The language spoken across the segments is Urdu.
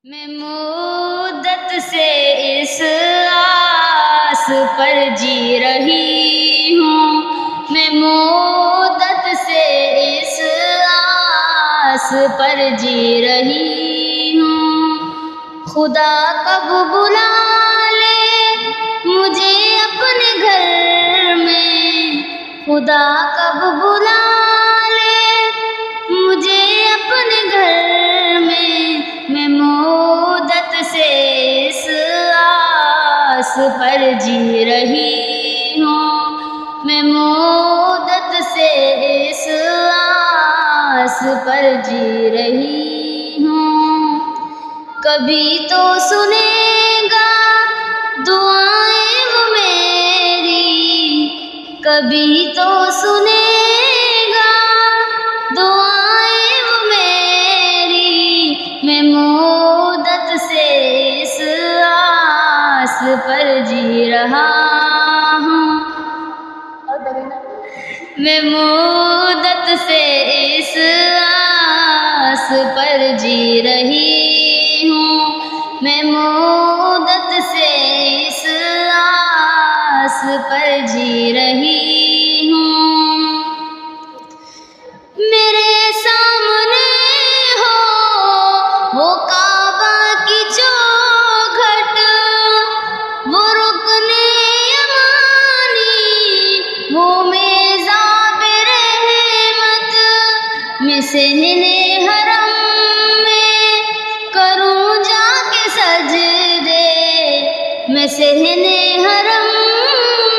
میں مدت سے اس آس پر جی رہی ہوں، میں مدت سے اس آس پر جی رہی ہوں۔ خدا کب بلا لے مجھے اپنے گھر میں، خدا کب بلا لے مجھے اپنے گھر میں مدت سے اس آس پر جی رہی ہوں، میں مدت سے اس آس پر جی رہی ہوں۔ کبھی تو سنے گا دعائیں وہ میری، کبھی تو سنے گا دعائیں وہ میری، میں مدت سے اس آس پر جی رہا ہوں، میں مدت سے اس آس پر جی رہی ہوں، میں مدت سے اس آس پر جی رہی ہوں۔ میرے سامنے ہو وہ کعبہ کی چوکھٹ، وہ رکن یمانی، وہ میزاب رحمت، میں صحن حرم میں کروں جا کے سجدے، میں صحن حرم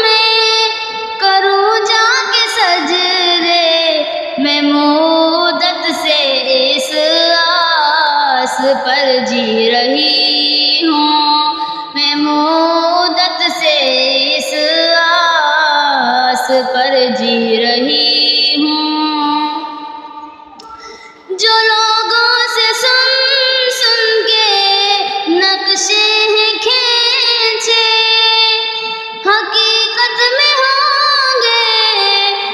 میں کروں جا کے سجدے، میں مدت سے اس آس پر جی رہی ہوں، میں مدت سے اس آس پر جی رہی ہوں۔ جو لوگوں سے سن سن کے نقشے ہیں کھینچے، حقیقت میں ہوں گے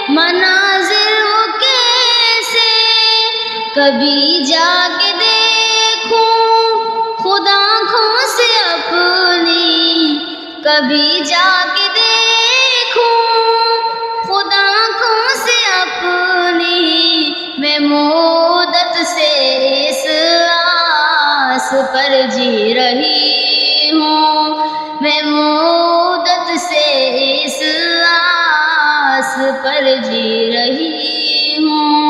مناظر وہ کیسے، کبھی جا کے دیکھوں خود آنکھوں سے اپنی، کبھی جا کے دیکھوں خود آنکھوں سے اپنی، میں مدت سے اس آس پر جی رہی ہوں، میں مدت سے اس آس پر جی رہی ہوں۔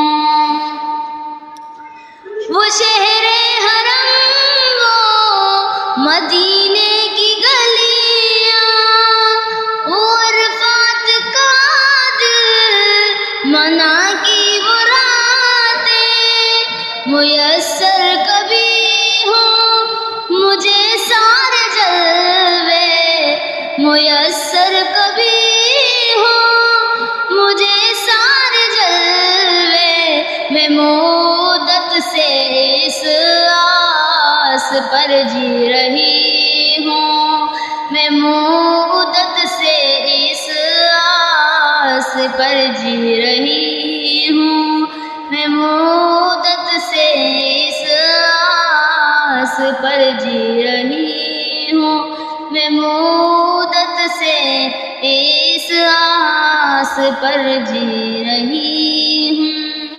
وہ شہر حرم، وہ مدینے کی گلیاں، وہ عرفات کا دل منا کی وہ راتیں، میسر کبھی ہو مجھے سارے جلوے، میسر کبھی ہو مجھے سارے جلوے، میں مدت سے اس آس پر جی رہی ہوں، میں مدت سے اس آس پر جی رہی ہوں، میں مدت سے اس آس پر جی رہی ہوں، میں مدت سے اس آس پر جی رہی ہوں۔